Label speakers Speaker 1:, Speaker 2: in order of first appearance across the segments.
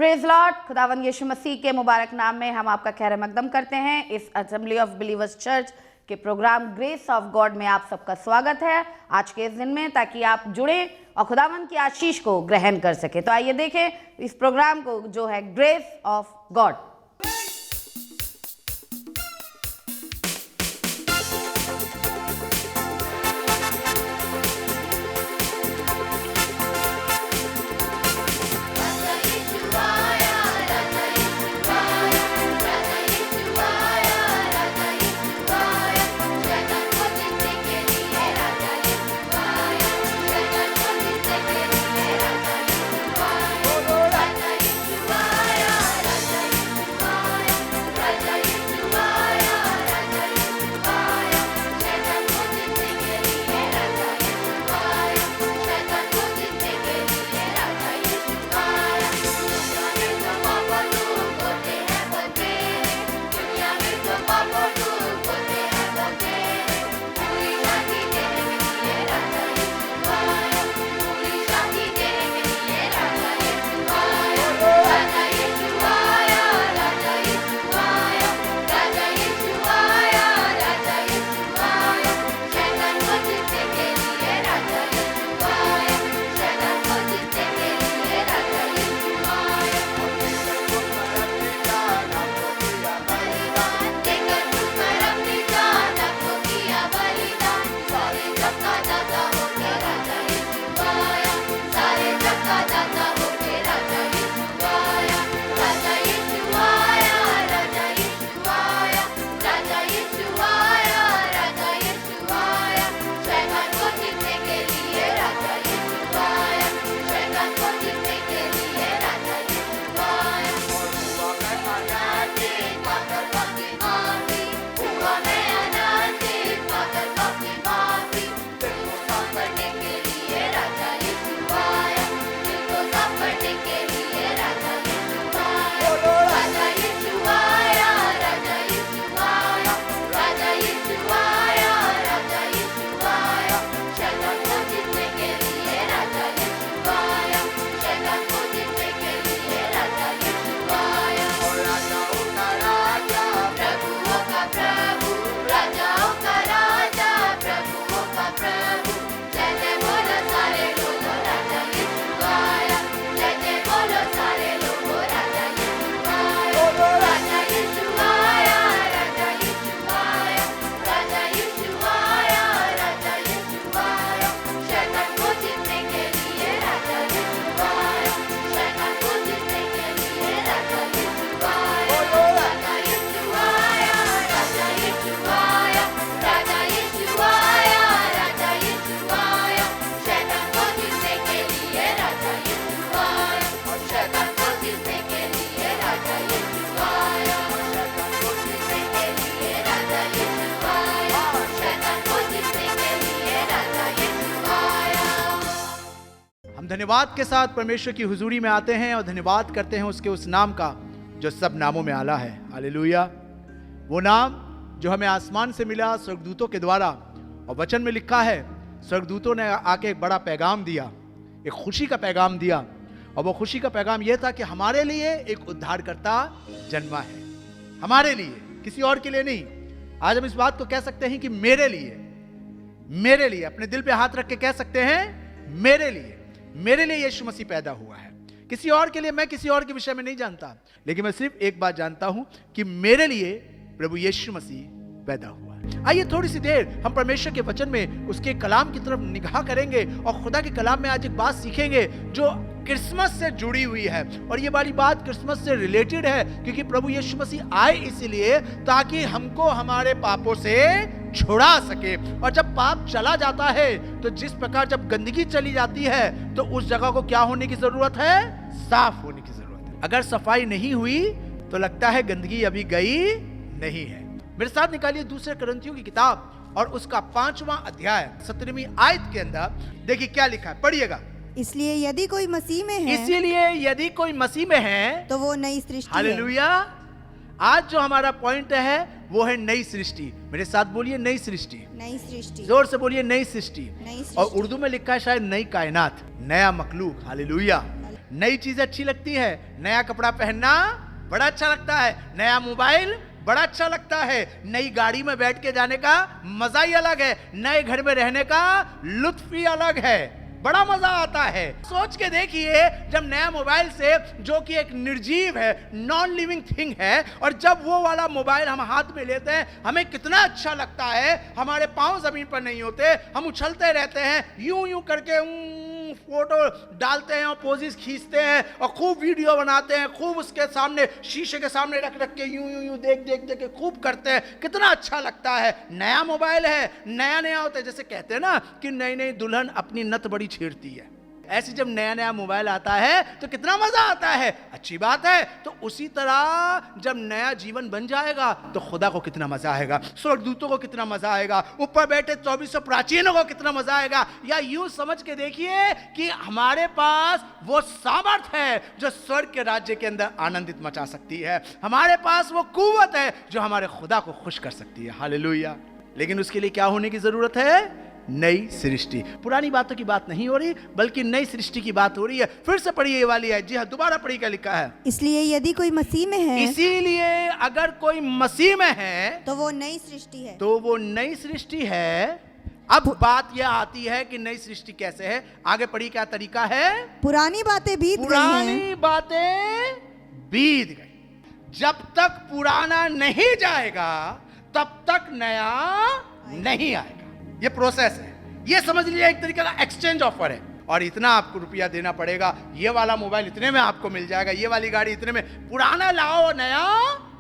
Speaker 1: Praise Lord. खुदावंद यीशु मसीह के मुबारक नाम में हम आपका खैर मकदम करते हैं। इस असेंबली ऑफ बिलीवर्स चर्च के प्रोग्राम ग्रेस ऑफ गॉड में आप सबका स्वागत है आज के इस दिन में, ताकि आप जुड़े और खुदावंद की आशीष को ग्रहण कर सके। तो आइए देखें इस प्रोग्राम को जो है ग्रेस ऑफ गॉड।
Speaker 2: धन्यवाद के साथ परमेश्वर की हुजूरी में आते हैं और धन्यवाद करते हैं उसके उस नाम का जो सब नामों में आला है। हालेलुया। वो नाम जो हमें आसमान से मिला स्वर्गदूतों के द्वारा, और वचन में लिखा है स्वर्गदूतों ने आके एक बड़ा पैगाम दिया, एक खुशी का पैगाम दिया, और वो खुशी का पैगाम यह था कि हमारे लिए एक उद्धारकर्ता जन्मा है। हमारे लिए, किसी और के लिए नहीं। आज हम इस बात को कह सकते हैं कि मेरे लिए अपने दिल पे हाथ रख के कह सकते हैं मेरे लिए यीशु मसीह पैदा हुआ है। किसी और के लिए, मैं किसी और के विषय में नहीं जानता, लेकिन मैं सिर्फ एक बात जानता हूं कि मेरे लिए प्रभु यीशु मसीह पैदा हुआ है। आइए थोड़ी सी देर हम परमेश्वर के वचन में उसके कलाम की तरफ निगाह करेंगे और खुदा के कलाम में आज एक बात सीखेंगे जो क्रिसमस से जुड़ी हुई है। और ये बड़ी बात क्रिसमस से रिलेटेड है, क्योंकि प्रभु यीशु मसीह आए इसलिए ताकि हमको हमारे पापों से छुड़ा सके। और जब पाप चला जाता है तो जिस प्रकार जब गंदगी चली जाती है तो उस जगह को क्या होने की जरूरत है? साफ होने की जरूरत है। अगर सफाई नहीं हुई तो लगता है गंदगी अभी गई नहीं है। मेरे साथ निकालिए दूसरे कुरिन्थियों की किताब और उसका 5वां अध्याय 17वीं आयत के अंदर देखिए क्या लिखा है, पढ़िएगा।
Speaker 3: इसलिए यदि कोई मसीह में है,
Speaker 2: इसीलिए यदि कोई मसीह में है
Speaker 3: तो वो नई सृष्टि है।
Speaker 2: हालेलुया। आज जो हमारा पॉइंट है वो है नई सृष्टि। मेरे साथ बोलिए नई सृष्टि,
Speaker 3: नई सृष्टि,
Speaker 2: जोर से बोलिए नई सृष्टि।
Speaker 3: नई सृष्टि।
Speaker 2: और उर्दू में लिखा है शायद नई कायनात, नया मखलूक। हालेलुया। नई चीज अच्छी लगती है, नया कपड़ा पहनना बड़ा अच्छा लगता है, नया मोबाइल बड़ा अच्छा लगता है, नई गाड़ी में बैठ के जाने का मजा ही अलग है, नए घर में रहने का लुत्फ ही अलग है, बड़ा मजा आता है। सोच के देखिए, जब नया मोबाइल से, जो कि एक निर्जीव है, नॉन लिविंग थिंग है, और जब वो वाला मोबाइल हम हाथ में लेते हैं, हमें कितना अच्छा लगता है। हमारे पांव जमीन पर नहीं होते, हम उछलते रहते हैं, यूं यूं करके फोटो डालते हैं और पोजेस खींचते हैं और खूब वीडियो बनाते हैं, खूब उसके सामने, शीशे के सामने रख रख के यूं यूं यूं देख देख देख के खूब करते हैं, कितना अच्छा लगता है। नया मोबाइल है, नया नया होता है, जैसे कहते हैं ना कि नई नई दुल्हन अपनी नत बड़ी छेड़ती है, ऐसे जब नया नया मोबाइल आता है तो कितना मजा आता है, अच्छी बात है। तो उसी तरह जब नया जीवन बन जाएगा तो खुदा को कितना मजा आएगा, स्वर्गदूतों को कितना मजा आएगा, ऊपर बैठे 2400 प्राचीनों को कितना मजा आएगा। या यूं समझ के देखिए कि हमारे पास वो सामर्थ है जो स्वर्ग के राज्य के अंदर आनंदित मचा सकती है, हमारे पास वो कुव्वत है जो हमारे खुदा को खुश कर सकती है। हालेलुया। लेकिन उसके लिए क्या होने की जरूरत है? नई सृष्टि। पुरानी बातों की बात नहीं हो रही, बल्कि नई सृष्टि की बात हो रही है। फिर से पढ़िए ये वाली है। जी हाँ, दोबारा पढ़िए, क्या लिखा है?
Speaker 3: इसलिए यदि कोई मसीह में है,
Speaker 2: इसीलिए अगर कोई मसीह में है
Speaker 3: तो वो नई सृष्टि है।
Speaker 2: तो वो नई सृष्टि है। अब बात यह आती है कि नई सृष्टि कैसे है। आगे पढ़िए, क्या तरीका है?
Speaker 3: पुरानी बातें बीत गई हैं।
Speaker 2: पुरानी बातें बीत गई। जब तक पुराना नहीं जाएगा तब तक नया नहीं आएगा। ये प्रोसेस है, ये समझ लीजिए एक तरीके का एक्सचेंज ऑफर है। और इतना आपको रुपया देना पड़ेगा, ये वाला मोबाइल इतने में आपको मिल जाएगा, ये वाली गाड़ी इतने में, पुराना लाओ और नया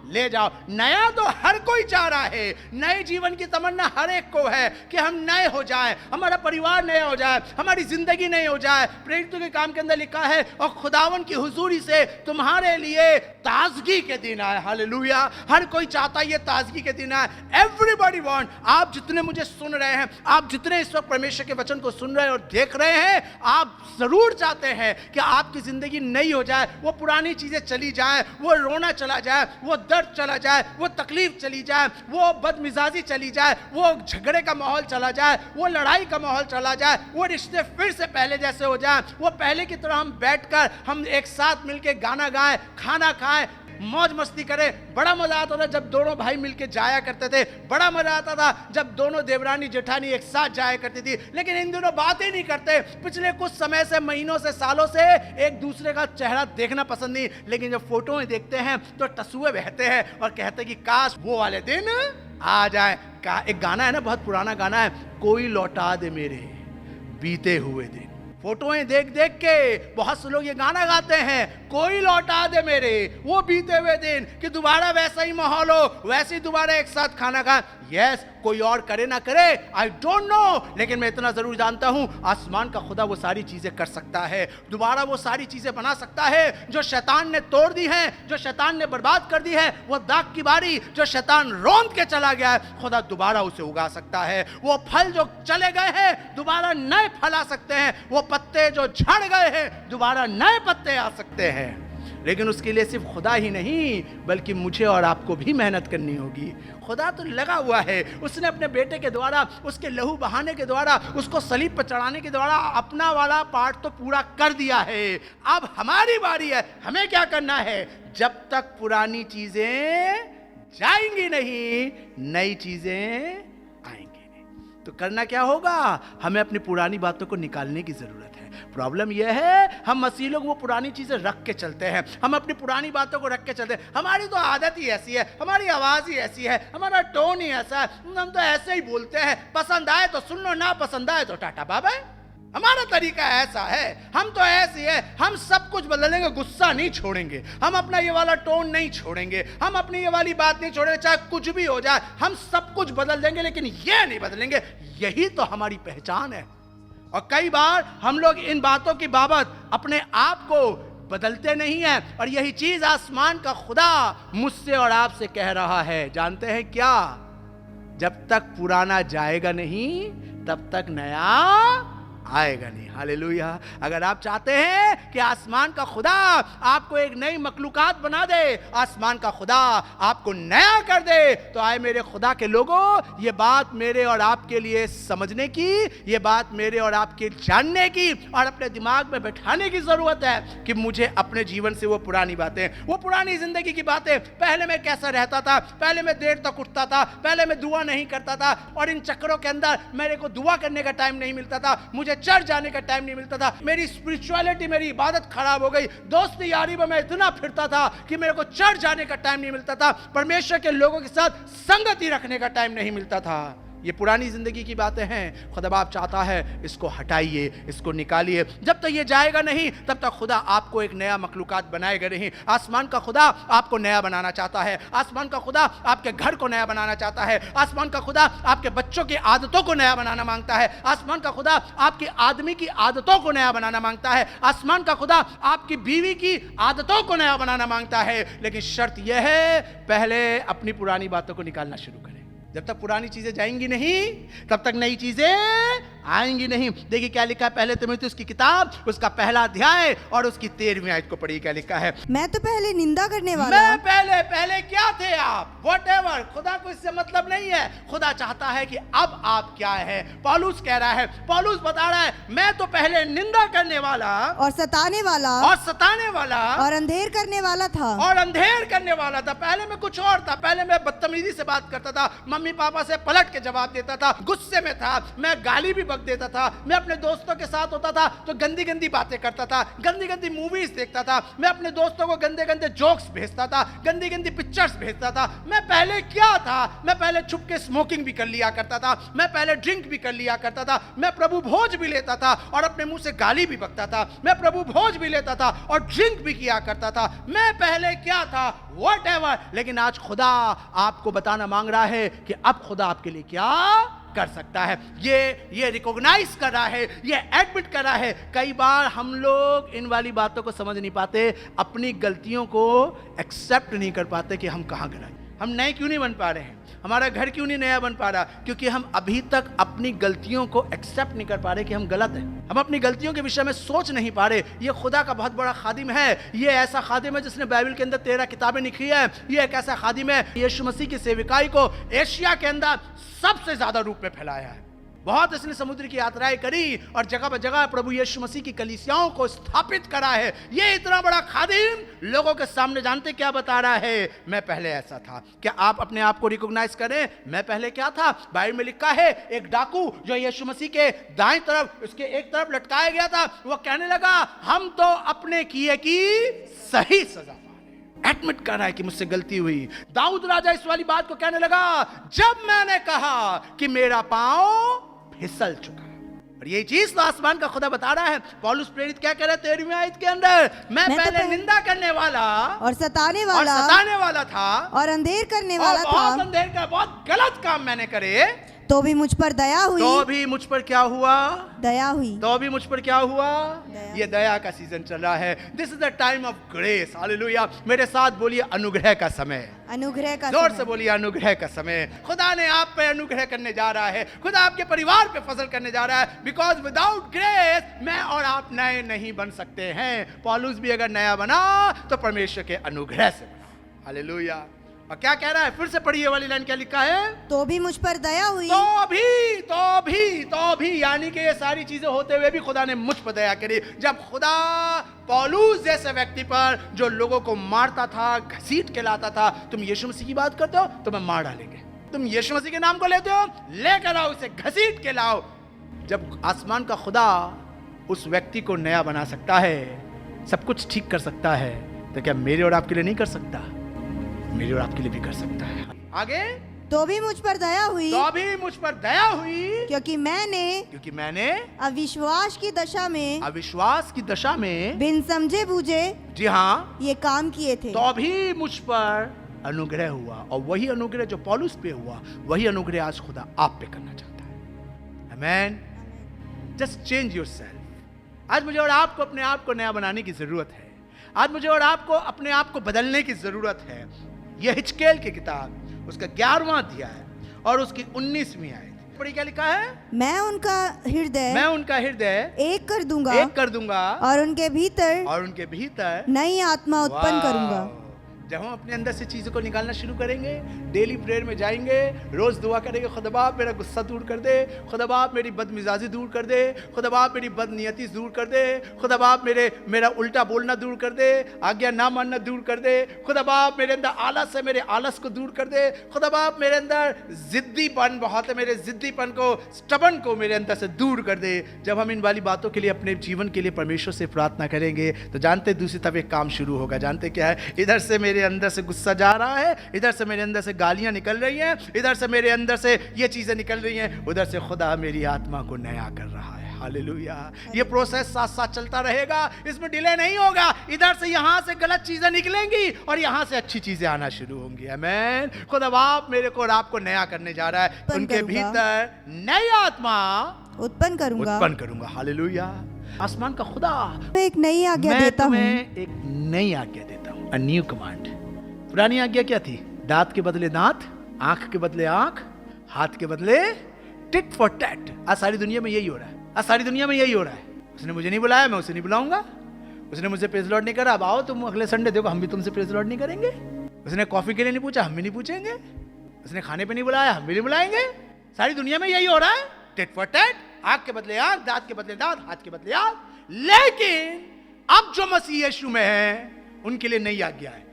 Speaker 2: ले जाओ। नया तो हर कोई चाह रहा है, नए जीवन की तमन्ना हर एक को है कि हम नए हो जाएं, हमारा परिवार नया हो जाए, हमारी जिंदगी नई हो जाए। प्रेरितों के काम के अंदर लिखा है, और खुदावन की हुजूरी से तुम्हारे लिए ताजगी के दिन आए। हालेलुया। हर कोई चाहता है ये ताजगी के दिन आए। Everybody want. आप जितने मुझे सुन रहे हैं, आप जितने इस वक्त परमेश्वर के वचन को सुन रहे हैं और देख रहे हैं, आप जरूर चाहते हैं कि आपकी जिंदगी नई हो जाए, वो पुरानी चीजें चली जाए, वो रोना चला जाए, वो दर्द चला जाए, वो तकलीफ चली जाए, वो बदमिजाजी चली जाए, वो झगड़े का माहौल चला जाए, वो लड़ाई का माहौल चला जाए, वो रिश्ते फिर से पहले जैसे हो जाए, वो पहले की तरह हम बैठकर हम एक साथ मिलके गाना गाएं, खाना खाएं, मौज मस्ती करें। बड़ा मजा आता था जब दोनों भाई मिलके जाया करते थे, बड़ा मजा आता था जब दोनों देवरानी जेठानी एक साथ जाया करती थी। लेकिन इन दिनों बात ही नहीं करते। पिछले कुछ समय से, महीनों से, सालों से एक दूसरे का चेहरा देखना पसंद नहीं। लेकिन जब फोटो में देखते हैं तो टसुए बहते हैं और कहते हैं कि काश वो वाले दिन आ जाए। एक गाना है ना, बहुत पुराना गाना है, कोई लौटा दे मेरे बीते हुए दिन। फोटोएं देख देख के बहुत से लोग ये गाना गाते हैं, कोई लौटा दे मेरे वो बीते हुए दिन, कि दोबारा वैसा ही माहौल हो, वैसे ही दोबारा एक साथ खाना खाएं। यस, कोई और करे ना करे, आई डोंट नो, लेकिन मैं इतना जरूर जानता हूं, आसमान का खुदा वो सारी चीजें कर सकता है। दोबारा वो सारी चीजें बना सकता है जो शैतान ने तोड़ दी है, जो शैतान ने बर्बाद कर दी है। वो दाग की बारी जो शैतान रौंद के चला गया है, खुदा दोबारा उसे उगा सकता है। वो फल जो चले गए हैं दोबारा नए फल आ सकते हैं। वो पत्ते जो झड़ गए हैं दोबारा नए पत्ते आ सकते हैं। लेकिन उसके लिए सिर्फ खुदा ही नहीं, बल्कि मुझे और आपको भी मेहनत करनी होगी। खुदा तो लगा हुआ है, उसने अपने बेटे के द्वारा, उसके लहू बहाने के द्वारा, उसको सलीब पर चढ़ाने के द्वारा अपना वाला पार्ट तो पूरा कर दिया है। अब हमारी बारी है, हमें क्या करना है? जब तक पुरानी चीजें जाएंगी नहीं, नई चीजें आएंगी नहीं। तो करना क्या होगा? हमें अपनी पुरानी बातों को निकालने की जरूरत है। प्रॉब्लम यह है, हम मसीह लोग वो पुरानी चीजें रख के चलते हैं, हम अपनी पुरानी बातों को रख के चलते हैं। हमारी तो आदत ही ऐसी है, हमारी आवाज ही ऐसी है, हमारा टोन ही ऐसा है, हम तो ऐसे ही बोलते हैं। पसंद आए तो सुन लो, ना पसंद आए तो टाटा बाय बाय। हमारा तरीका ऐसा है, हम तो ऐसे है। हम सब कुछ बदलेंगे, गुस्सा नहीं छोड़ेंगे, हम अपना ये वाला टोन नहीं छोड़ेंगे, हम अपनी ये वाली बात नहीं छोड़ेंगे, चाहे कुछ भी हो जाए। हम सब कुछ बदल देंगे, लेकिन ये नहीं बदलेंगे। यही तो हमारी पहचान है। और कई बार हम लोग इन बातों की बाबत अपने आप को बदलते नहीं हैं, और यही चीज आसमान का खुदा मुझसे और आपसे कह रहा है। जानते हैं क्या? जब तक पुराना जाएगा नहीं तब तक नया आएगा नहीं। हालेलुया। अगर आप चाहते हैं कि आसमान का खुदा आपको एक नई मखलूकात बना दे, आसमान का खुदा आपको नया कर दे, तो आए मेरे खुदा के लोगों, ये बात मेरे और आपके लिए समझने की, ये बात मेरे और आपके जानने की और अपने दिमाग में बैठाने की जरूरत है कि मुझे अपने जीवन से वो पुरानी बातें, वो पुरानी जिंदगी की बातें, पहले मैं कैसा रहता था, पहले मैं देर तक उठता था, पहले मैं दुआ नहीं करता था और इन चक्करों के अंदर मेरे को दुआ करने का टाइम नहीं मिलता था, मुझे चर्च जाने का टाइम नहीं मिलता था, मेरी स्पिरिचुअलिटी, मेरी इबादत खराब हो गई, दोस्ती यारी में मैं इतना फिरता था कि मेरे को चर्च जाने का टाइम नहीं मिलता था, परमेश्वर के लोगों के साथ संगति रखने का टाइम नहीं मिलता था। ये पुरानी जिंदगी की बातें हैं। खुदा बाप चाहता है इसको हटाइए, इसको निकालिए। जब तक ये जाएगा नहीं तब तक खुदा आपको एक नया मखलूकात बनाएगा नहीं। आसमान का खुदा आपको नया बनाना चाहता है। आसमान का खुदा आपके घर को नया बनाना चाहता है। आसमान का खुदा आपके बच्चों की आदतों को नया बनाना मांगता है। आसमान का खुदा आपकी आदमी की आदतों को नया बनाना मांगता है। आसमान का खुदा आपकी बीवी की आदतों को नया बनाना मांगता है। लेकिन शर्त यह है, पहले अपनी पुरानी बातों को निकालना शुरू करें। जब तक पुरानी चीजें जाएंगी नहीं तब तक नई चीजें आएंगी नहीं। देखिए क्या लिखा है पहले तिमुथियुस की किताब, उसका पहला अध्याय और उसकी 13वीं आयत को पढ़िए। क्या लिखा है?
Speaker 3: मैं तो पहले निंदा करने वाला,
Speaker 2: मैं पहले क्या थे आप, व्हाटएवर। खुदा को इससे मतलब नहीं है। खुदा चाहता है कि अब आप क्या है। पौलुस कह रहा है, पौलुस बता रहा है, मैं तो पहले निंदा करने वाला
Speaker 3: और सताने वाला
Speaker 2: और
Speaker 3: अंधेर करने वाला था।
Speaker 2: पहले मैं कुछ और था। पहले मैं बदतमीजी से बात करता था, मम्मी पापा से पलट के जवाब देता था, गुस्से में था, मैं गाली भी बक देता था, मैं अपने दोस्तों के साथ होता था तो गंदी गंदी बातें करता था, गंदी गंदी मूवीज देखता था, मैं अपने दोस्तों को गंदे गंदे जोक्स भेजता था, गंदी गंदी पिक्चर्स भेजता था। मैं पहले क्या था? मैं पहले छुप के स्मोकिंग भी कर लिया करता था, मैं पहले ड्रिंक भी कर लिया करता था, मैं प्रभु भोज भी लेता था और अपने मुंह से गाली भी बकता था, मैं प्रभु भोज भी लेता था और ड्रिंक भी किया करता था। मैं पहले क्या था, व्हाटएवर। लेकिन आज खुदा आपको बताना मांग रहा है कि अब खुदा आपके लिए क्या कर सकता है। ये रिकॉग्नाइज कर रहा है, ये एडमिट कर रहा है। कई बार हम लोग इन वाली बातों को समझ नहीं पाते, अपनी गलतियों को एक्सेप्ट नहीं कर पाते कि हम कहां गलत। हम नए क्यों नहीं बन पा रहे हैं, हमारा घर क्यों नहीं नया बन पा रहा? क्योंकि हम अभी तक अपनी गलतियों को एक्सेप्ट नहीं कर पा रहे कि हम गलत हैं। हम अपनी गलतियों के विषय में सोच नहीं पा रहे। ये खुदा का बहुत बड़ा खादिम है। ये ऐसा खादिम है जिसने बाइबल के अंदर 13 किताबें लिखी है। ये एक ऐसा खादिम है, यीशु मसीह की सेविकाई को एशिया के अंदर सबसे ज्यादा रूप में फैलाया है। बहुत इसने समुद्र की यात्राएं करी और जगह पर जगह प्रभु यीशु मसीह की कलीसियाओं को स्थापित करा है। ये इतना बड़ा खादिम लोगों के सामने जानते क्या बता रहा है? मैं पहले ऐसा था। क्या आप अपने आप को रिकॉग्नाइज करें, मैं पहले क्या था? बाइबल में लिखा है, एक डाकू जो यीशु मसीह के दाएं तरफ, उसके एक तरफ लटकाया गया था, वो कहने लगा, हम तो अपने किए की सही सजा एडमिट कर रहा है कि मुझसे गलती हुई। दाऊद राजा इस वाली बात को कहने लगा, जब मैंने कहा कि मेरा पांव फिसल चुका। और ये चीज तो आसमान का खुदा बता रहा है। पौलुस प्रेरित क्या कह रहा है 13वीं आयत के अंदर? मैं पहले निंदा करने वाला
Speaker 3: और सताने वाला
Speaker 2: था
Speaker 3: और अंधेर करने वाला था।
Speaker 2: बहुत अंधेर का बहुत गलत काम मैंने करे,
Speaker 3: तो भी मुझ पर दया हुई।
Speaker 2: तो भी मुझ पर क्या हुआ?
Speaker 3: दया हुई।
Speaker 2: तो भी मुझ पर क्या हुआ? ये दया का सीजन चल रहा है। This is the time of grace. Hallelujah. मेरे साथ बोलिए अनुग्रह का समय।
Speaker 3: अनुग्रह का
Speaker 2: जोर
Speaker 3: समय।
Speaker 2: से बोलिए अनुग्रह का समय। खुदा ने आप पे अनुग्रह करने जा रहा है। खुदा आपके परिवार पे फजल करने जा रहा है। बिकॉज विदाउट ग्रेस मैं और आप नए नहीं बन सकते हैं। पौलुस भी अगर नया बना तो परमेश्वर के अनुग्रह से बना। हालेलुया। और क्या कह रहा है? फिर से पढ़िए वाली लाइन, क्या लिखा है?
Speaker 3: तो भी मुझ पर दया हुई।
Speaker 2: तो भी यानी कि ये सारी चीजें होते हुए भी खुदा ने मुझ पर दया करी। जब खुदा पौलुस जैसे व्यक्ति पर जो लोगों को मारता था, घसीट के लाता था, तुम यीशु मसीह की बात करते हो तो मैं मार डालेंगे। तुम यीशु मसीह के नाम को लेते हो, लेकर आओ, उसे घसीट के लाओ। जब आसमान का खुदा उस व्यक्ति को नया बना सकता है, सब कुछ ठीक कर सकता है, तो क्या मेरे और आपके लिए नहीं कर सकता? मेरे और आपके लिए भी कर सकता है। आगे,
Speaker 3: तो भी मुझ पर दया हुई। क्योंकि मैंने अविश्वास की दशा में बिन समझे बूझे,
Speaker 2: जी हाँ,
Speaker 3: ये काम किए थे।
Speaker 2: तो भी मुझ पर अनुग्रह हुआ। और वही अनुग्रह जो पौलुस पे हुआ, वही अनुग्रह आज खुदा आप पे करना चाहता है। आमेन। Just change yourself. आज मुझे और आपको अपने आप को नया बनाने की जरूरत है। आज मुझे और आपको अपने आप को बदलने की जरूरत है। यह हिजकेल की किताब, उसका 11वां अध्याय और उसकी 19वीं आयत। पढ़ी क्या लिखा है?
Speaker 3: मैं उनका
Speaker 2: हृदय
Speaker 3: एक कर दूंगा और उनके भीतर नई आत्मा उत्पन्न करूंगा।
Speaker 2: जब हम अपने अंदर से चीजों को निकालना शुरू करेंगे, डेली प्रेयर में जाएंगे, रोज दुआ करेंगे, खुदा बाप मेरा गुस्सा दूर कर दे, खुदा बाप मेरी बदमिजाजी दूर कर दे, खुदा बाप मेरी बदनीयती दूर कर दे, खुदा बाप मेरा उल्टा बोलना दूर कर दे, आज्ञा ना मानना दूर कर दे, खुदा बाप मेरे अंदर आलस है, मेरे आलस को दूर कर दे, खुदा बाप मेरे अंदर जिद्दीपन बहुत है, मेरे जिद्दीपन को, स्टबन को मेरे अंदर से दूर कर दे। जब हम इन वाली बातों के लिए अपने जीवन के लिए परमेश्वर से प्रार्थना करेंगे तो जानते दूसरी तरफ एक काम शुरू होगा। जानते क्या है? इधर से मेरे अंदर से गुस्सा जा रहा है, इधर से मेरे अंदर से गालियां निकल रही हैं, इधर से मेरे अंदर से ये चीजें निकल रही हैं, उधर से खुदा मेरी आत्मा को नया कर रहा है। हालेलुया। ये प्रोसेस साथ साथ चलता रहेगा, इसमें डिले नहीं होगा। इधर से यहां से गलत चीजें निकलेंगी और यहां से अच्छी चीजें आना शुरू होंगी। आमीन। खुदा बाप मेरे को और आपको नया करने जा रहा है। उनके भीतर नई आत्मा
Speaker 3: उत्पन्न
Speaker 2: करूंगा। हालेलुया। आसमान का खुदा
Speaker 3: एक नई आज्ञा देता हूं।
Speaker 2: एक नई आज्ञा देता हूं। A new command. पुरानी आज्ञा क्या थी? दांत के बदले दांत, आंख के बदले आंख, हाथ के बदले टिट फॉर टैट। आज सारी दुनिया में यही हो रहा है। उसने मुझे नहीं बुलाया, मैं उसे नहीं बुलाऊंगा। उसने मुझसे प्रेज लॉर्ड नहीं करा, अब आओ तुम अगले संडे, देखो हम भी तुमसे प्रेज लॉर्ड नहीं करेंगे। उसने कॉफी के लिए नहीं पूछा, हम भी नहीं पूछेंगे। उसने खाने पे नहीं बुलाया, हम भी नहीं बुलाएंगे। सारी दुनिया में यही हो रहा है, टिट फॉर टैट, आंख के बदले आंख, दांत के बदले दांत, हाथ के बदले हाथ। लेकिन अब जो मसीह यीशु में है उनके लिए नई आज्ञा है।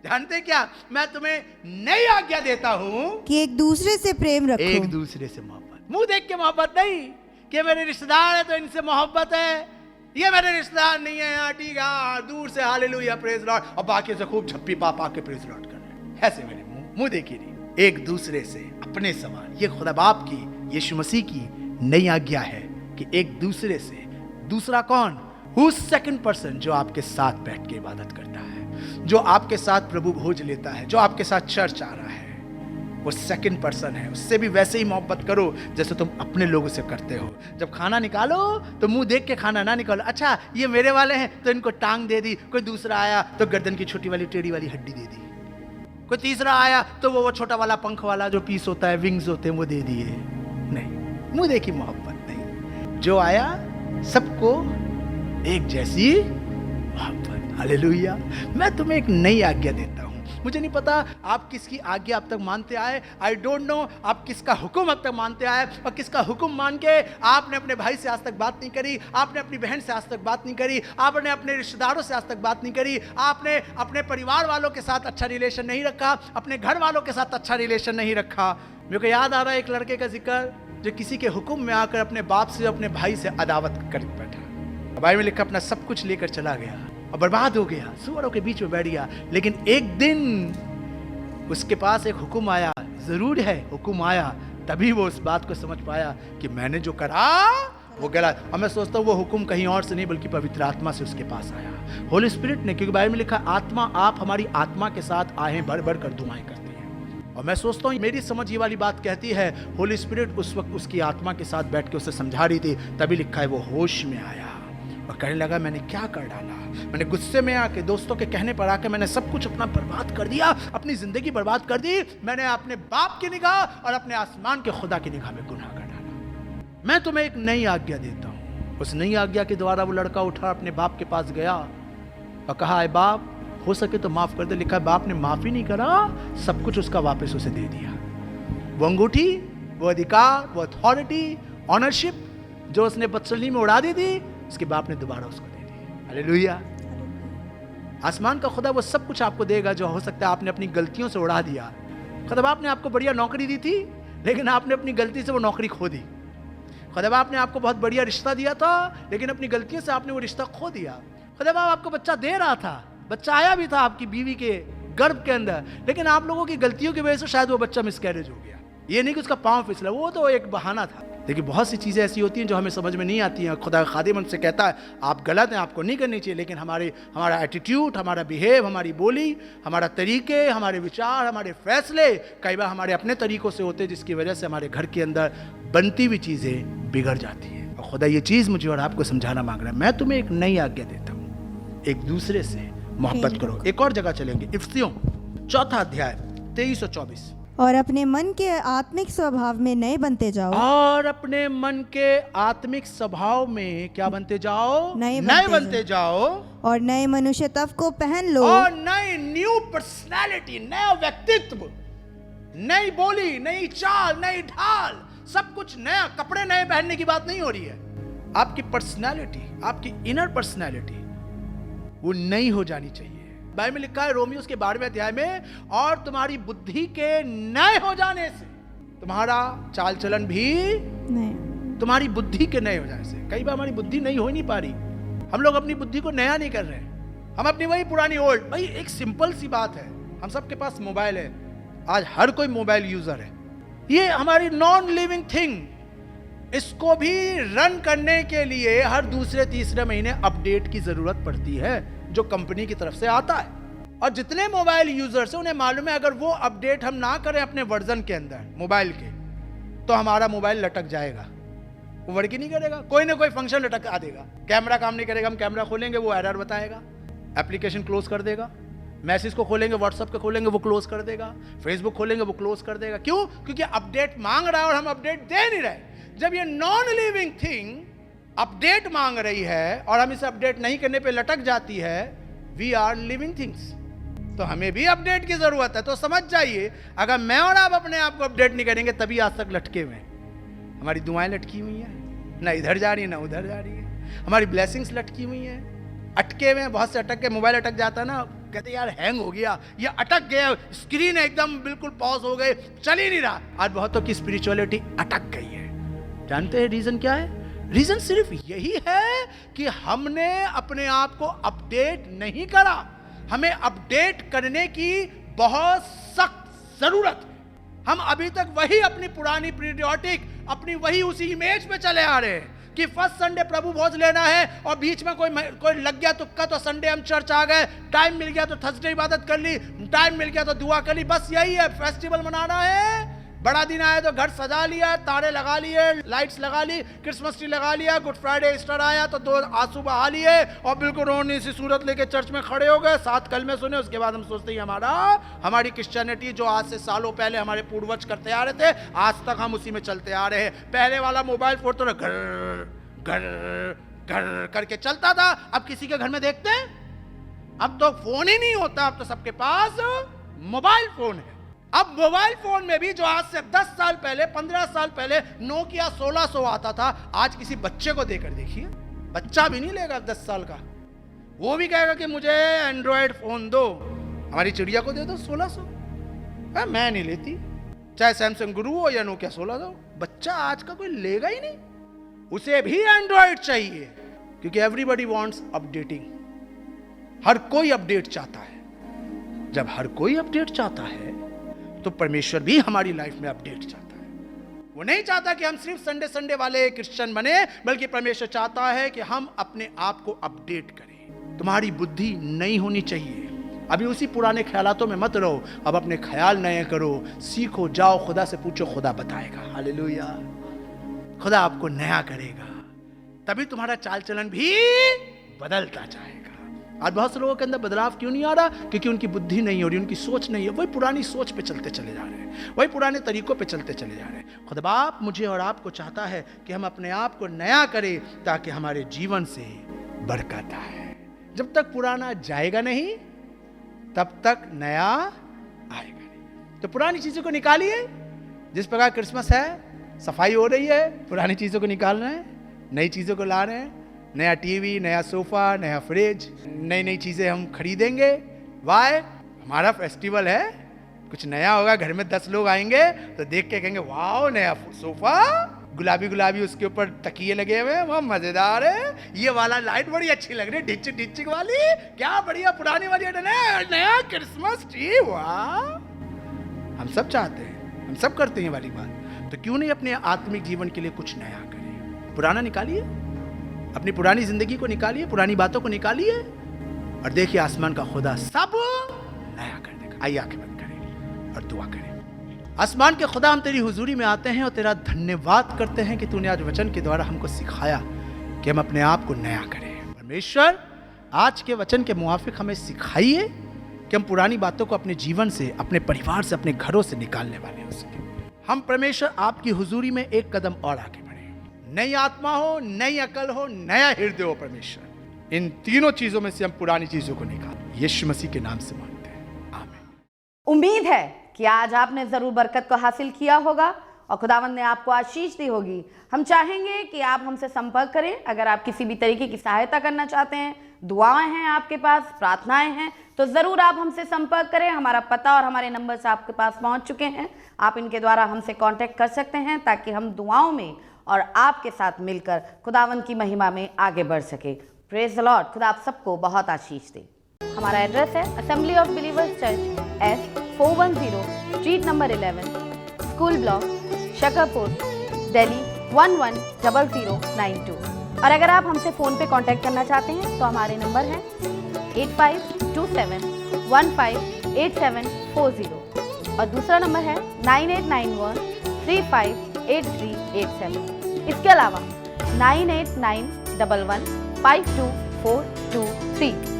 Speaker 2: जानते क्या? मैं तुम्हें नई आज्ञा देता हूं
Speaker 3: कि एक दूसरे से प्रेम रखो,
Speaker 2: एक दूसरे से मोहब्बत। मुंह देख के मोहब्बत नहीं कि मेरे रिश्तेदार है तो इनसे मोहब्बत है, ये मेरे रिश्तेदार नहीं है, हाँ ठीक है, दूर से हालेलुया प्रेज लॉर्ड, और बाकी से खूब छप्पी पापा के प्रेज लॉर्ड कर रहे। ऐसे मेरे मुंह देखिए नहीं। एक दूसरे से अपने समान, ये खुदा बाप की, यीशु मसीह की नई आज्ञा है कि एक दूसरे से। दूसरा कौन? हु सेकंड पर्सन, जो आपके साथ बैठ के इबादत करता है, जो आपके साथ प्रभु भोज लेता है, जो आपके साथ चर्च आ रहा है, वो सेकंड पर्सन है। उससे भी वैसे ही मोहब्बत करो जैसे तुम अपने लोगों से करते हो। जब खाना निकालो तो मुंह देख के खाना ना निकालो, अच्छा ये मेरे वाले हैं तो इनको टांग दे दी, कोई दूसरा आया तो गर्दन की छोटी वाली टेढ़ी वाली हड्डी दे दी, कोई तीसरा आया तो वो छोटा वाला पंख वाला जो पीस होता है, विंग्स होते हैं, वो दे दिए। नहीं, मुंह देखी मोहब्बत नहीं। जो आया सबको एक जैसी मोहब्बत। हालेलुया। मैं तुम्हें एक नई आज्ञा देता हूं। मुझे नहीं पता आप किसकी आज्ञा अब तक मानते आए, आई डोंट नो आप किसका हुक्म अब तक मानते आए, और किसका हुक्म मान के आपने अपने भाई से आज तक बात नहीं करी, आपने अपनी बहन से आज तक बात नहीं करी, आपने अपने रिश्तेदारों से आज तक बात नहीं करी, आपने अपने परिवार वालों के साथ अच्छा रिलेशन नहीं रखा, अपने घर वालों के साथ अच्छा रिलेशन नहीं रखा। मेरे को याद आ रहा है एक लड़के का जिक्र जो किसी के हुक्म में आकर अपने बाप से, अपने भाई से अदावत कर बैठा। बाइबल में लिखा अपना सब कुछ लेकर चला गया और बर्बाद हो गया, सुअरों के बीच में बैठ गया। लेकिन एक दिन उसके पास एक हुक्म आया, जरूर है हुक्म आया, तभी वो उस बात को समझ पाया कि मैंने जो करा वो गलत। और मैं सोचता हूँ वो हुक्म कहीं और से नहीं बल्कि पवित्र आत्मा से उसके पास आया, होली स्पिरिट ने। क्योंकि बाइबल में लिखा आत्मा, आप हमारी आत्मा के साथ आहें भर भर कर दुआएं करती है। और मैं सोचता हूँ मेरी समझ ये वाली बात कहती है, होली स्पिरिट उस वक्त उसकी आत्मा के साथ बैठ के उसे समझा रही थी, तभी लिखा है वो होश में आया और कहने लगा मैंने क्या कर डाला, मैंने गुस्से में आके, दोस्तों के कहने पर आके मैंने सब कुछ अपना बर्बाद कर दिया, अपनी जिंदगी बर्बाद कर दी। मैंने अपने बाप की निगाह और अपने आसमान के खुदा की निगाह में गुनाह कर डाला। मैं तुम्हें एक नई आज्ञा देता हूँ। उस नई आज्ञा के द्वारा वो लड़का उठा, अपने बाप के पास गया और कहा, बाप हो सके तो माफ कर दे। लिखा है बाप ने माफ ही नहीं करा, सब कुछ उसका वापस उसे दे दिया। वो अंगूठी, वो अधिकार, वो अथॉरिटी, ऑनरशिप जो उसने बदसली में उड़ा दी थी, उसके बाप ने दोबारा उसको दे दी। हालेलुया। आसमान का खुदा वो सब कुछ आपको देगा जो हो सकता है आपने अपनी गलतियों से उड़ा दिया। खुदा बाप ने आपको बढ़िया नौकरी दी थी, लेकिन आपने अपनी गलती से वो नौकरी खो दी। खुदा बाप ने आपको बहुत बढ़िया रिश्ता दिया था, लेकिन अपनी गलतियों से आपने वो रिश्ता खो दिया। खुदा बाप आपको बच्चा दे रहा था, बच्चा आया भी था आपकी बीवी के गर्भ के अंदर, लेकिन आप लोगों की गलतियों की वजह से शायद वो बच्चा मिसकैरेज हो गया। ये नहीं कि उसका पांव फिसला, वो तो एक बहाना था। देखिए बहुत सी चीज़ें ऐसी होती हैं जो हमें समझ में नहीं आती हैं। खुदा खादिम हमसे कहता है आप गलत हैं, आपको नहीं करनी चाहिए, लेकिन हमारा एटीट्यूड, हमारा बिहेव, हमारी बोली, हमारा तरीके, हमारे विचार, हमारे फैसले कई बार हमारे अपने तरीकों से होते हैं, जिसकी वजह से हमारे घर के अंदर बनती हुई चीज़ें बिगड़ जाती हैं। और खुदा ये चीज़ मुझे और आपको समझाना मांग रहा है। मैं तुम्हें एक नई आज्ञा देता हूँ, एक दूसरे से मोहब्बत करो। एक और जगह चलेंगे, इफिसियों 4 अध्याय 23 और 24।
Speaker 3: और अपने मन के आत्मिक स्वभाव में नए बनते जाओ।
Speaker 2: और अपने मन के आत्मिक स्वभाव में क्या बनते जाओ?
Speaker 3: नए
Speaker 2: बनते जाओ।
Speaker 3: और नए मनुष्य तत्व को पहन लो।
Speaker 2: और नई न्यू पर्सनालिटी, नया व्यक्तित्व, नई बोली, नई चाल, नई ढाल, सब कुछ नया। कपड़े नए पहनने की बात नहीं हो रही है। आपकी पर्सनालिटी, आपकी इनर पर्सनालिटी वो नई हो जानी चाहिए। बाइबल में लिखा है रोमियोस के 12वें अध्याय में, और तुम्हारी बुद्धि के नए हो जाने से तुम्हारा चाल चलन भी
Speaker 3: नहीं।
Speaker 2: तुम्हारी बुद्धि के नए हो जाने से। कई बार हमारी बुद्धि नई हो ही नहीं पा रही। हम लोग अपनी बुद्धि को नया नहीं कर रहे हैं, हम अपनी वही पुरानी ओल्ड। भाई एक सिंपल सी बात है, हम सबके पास मोबाइल है, आज हर कोई मोबाइल यूजर है। ये हमारी नॉन लिविंग थिंग, इसको भी रन करने के लिए हर दूसरे तीसरे महीने अपडेट की जरूरत पड़ती है, जो कंपनी की तरफ से आता है। और जितने मोबाइल यूजर्स हैं उन्हें मालूम है, अगर वो अपडेट हम ना करें अपने वर्जन के अंदर मोबाइल के, तो हमारा मोबाइल लटक जाएगा, वो वर्क ही नहीं करेगा। कोई ना कोई फंक्शन लटक आ देगा, कैमरा काम नहीं करेगा, हम कैमरा खोलेंगे वो एरर बताएगा, एप्लीकेशन क्लोज कर देगा, मैसेज को खोलेंगे व्हाट्सएप को खोलेंगे वो क्लोज कर देगा, फेसबुक खोलेंगे वो क्लोज कर देगा। क्यों? क्योंकि अपडेट मांग रहा है और हम अपडेट दे नहीं रहे। जब ये नॉन लिविंग थिंग अपडेट मांग रही है और हम इसे अपडेट नहीं करने पे लटक जाती है, वी आर लिविंग थिंग्स, तो हमें भी अपडेट की जरूरत है। तो समझ जाइए, अगर मैं और आप अपने आप को अपडेट नहीं करेंगे तभी आज तक लटके हुए हैं। हमारी दुआएं लटकी हुई हैं, ना इधर जा रही है ना उधर जा रही है। हमारी ब्लेसिंग्स लटकी हुई हैं, अटके हुए हैं। बहुत से अटक के मोबाइल अटक जाता है ना, कहते यार हैंग हो गया, या अटक गया, स्क्रीन एकदम बिल्कुल पॉज हो गए, चल ही नहीं रहा। आज बहुतों की स्पिरिचुअलिटी अटक गई है। जानते हैं रीजन क्या है? रीजन सिर्फ यही है कि हमने अपने आप को अपडेट नहीं करा। हमें अपडेट करने की बहुत सख्त जरूरत है। हम अभी तक वही अपनी पुरानी पीरियोडिक, अपनी वही उसी इमेज पे चले आ रहे हैं कि फर्स्ट संडे प्रभु भोज लेना है, और बीच में कोई लग गया तुक्का तो संडे हम चर्च आ गए, टाइम मिल गया तो थर्सडे इबादत कर ली, टाइम मिल गया तो दुआ कर ली। बस यही है, फेस्टिवल मनाना है, बड़ा दिन आया तो घर सजा लिया, तारे लगा लिए, लाइट्स लगा ली, क्रिसमस ट्री लगा लिया, गुड फ्राइडे ईस्टर आया तो 2 आंसू बहा लिए और बिल्कुल रोनी सी सूरत लेके चर्च में खड़े हो गए, 7 कलमे सुने। उसके बाद हम सोचते हैं हमारी क्रिश्चियनिटी जो आज से सालों पहले हमारे पूर्वज करते आ रहे थे, आज तक हम उसी में चलते आ रहे हैं। पहले वाला मोबाइल फोन तो घर घर घर करके चलता था, अब किसी के घर में देखते हैं? अब तो फोन ही नहीं होता, अब तो सबके पास मोबाइल फोन है। अब मोबाइल फोन में भी जो आज से 10 साल पहले, 15 साल पहले नोकिया 1600 आता था, आज किसी बच्चे को देकर देखिए, बच्चा भी नहीं लेगा 10 साल का, वो भी कहेगा कि मुझे एंड्रॉयड फोन दो। हमारी चिड़िया को दे दो 1600, मैं नहीं लेती, चाहे सैमसंग गुरु हो या नोकिया 1600। बच्चा आज का कोई लेगा ही नहीं, उसे भी एंड्रॉयड चाहिए, क्योंकि एवरीबॉडी वांट्स अपडेटिंग। हर कोई अपडेट चाहता है। जब हर कोई अपडेट चाहता है तो परमेश्वर भी हमारी लाइफ में अपडेट चाहता है। वो नहीं चाहता कि हम सिर्फ संडे वाले क्रिश्चियन बने, बल्कि परमेश्वर चाहता है कि हम अपने आप को अपडेट करें। तुम्हारी बुद्धि नई होनी चाहिए। अभी उसी पुराने ख्यालातों में मत रहो, अब अपने ख्याल नए करो, सीखो, जाओ, खुदा से पूछो, खुदा बताएगा। हालेलुया। खुदा आपको नया करेगा, तभी तुम्हारा चाल चलन भी बदलता जाएगा। आज बहुत से लोगों के अंदर बदलाव क्यों नहीं आ रहा? क्योंकि उनकी बुद्धि नहीं हो रही, उनकी सोच नहीं है, वही पुरानी सोच पे चलते चले जा रहे हैं, वही पुराने तरीकों पे चलते चले जा रहे हैं। खुदा बाप मुझे और आपको चाहता है कि हम अपने आप को नया करें, ताकि हमारे जीवन से बरकत आए। जब तक पुराना जाएगा नहीं, तब तक नया आएगा नहीं। तो पुरानी चीजों को निकालिए। जिस प्रकार क्रिसमस है, सफाई हो रही है, पुरानी चीजों को निकाल रहे हैं, नई चीजों को ला रहे हैं। नया टीवी, नया सोफा, नया फ्रिज, नई नई चीजें हम खरीदेंगे। वाई? हमारा फेस्टिवल है, कुछ नया होगा। घर में 10 लोग आएंगे तो देख के कहेंगे वाओ, नया सोफा, गुलाबी गुलाबी उसके ऊपर तकिए लगे हुए हैं, वह मजेदार है। ये वाला लाइट बड़ी अच्छी लग रही है, ढिचिक ढिचिक वाली, क्या बढ़िया। पुरानी वाली नया क्रिसमस ट्री, वाह। हम सब चाहते हैं, हम सब करते हैं वाली बात। तो क्यों नहीं अपने आत्मिक जीवन के लिए कुछ नया करें? पुराना निकालिए, अपनी पुरानी जिंदगी को निकालिए, पुरानी बातों को निकालिए, और देखिए आसमान का खुदा सब नया कर देगा। आइए आंखें बंद करें और दुआ करें। आसमान के खुदा, हम तेरी हुजूरी में आते हैं और तेरा धन्यवाद करते हैं कि तूने आज वचन के द्वारा हमको सिखाया कि हम अपने आप को नया करें। परमेश्वर, आज के वचन के मुआफिक हमें सिखाइए कि हम पुरानी बातों को अपने जीवन से, अपने परिवार से, अपने घरों से निकालने वाले हो सके। हम परमेश्वर आपकी हुजूरी में एक कदम और आगे बढ़े। नई आत्मा हो, नई अकल हो, नया हृदय हो परमेश्वर। इन तीनों चीजों में से हम पुरानी चीजों को निकाल यीशु मसीह के नाम से मांगते हैं, आमीन।
Speaker 1: उम्मीद है कि आज आपने जरूर बरकत को हासिल किया होगा और खुदावंद ने आपको आशीष दी होगी। हम चाहेंगे कि आप हमसे संपर्क करें। अगर आप किसी भी तरीके की सहायता करना चाहते हैं, दुआएं हैं आपके पास, प्रार्थनाएं हैं, तो ज़रूर आप हमसे संपर्क करें। हमारा पता और हमारे नंबर्स आपके पास पहुंच चुके हैं। आप इनके द्वारा हमसे कांटेक्ट कर सकते हैं ताकि हम दुआओं में और आपके साथ मिलकर खुदावंद की महिमा में आगे बढ़ सके। Praise the Lord. खुदा आप सबको बहुत आशीष दे। हमारा एड्रेस है assembly of believers church, S410 street number 11, school block, Shakarpur, Delhi 110092। और अगर आप हमसे फ़ोन पे कांटेक्ट करना चाहते हैं तो हमारे नंबर हैं 8527158740 और दूसरा नंबर है 9891358387। इसके अलावा 9891152423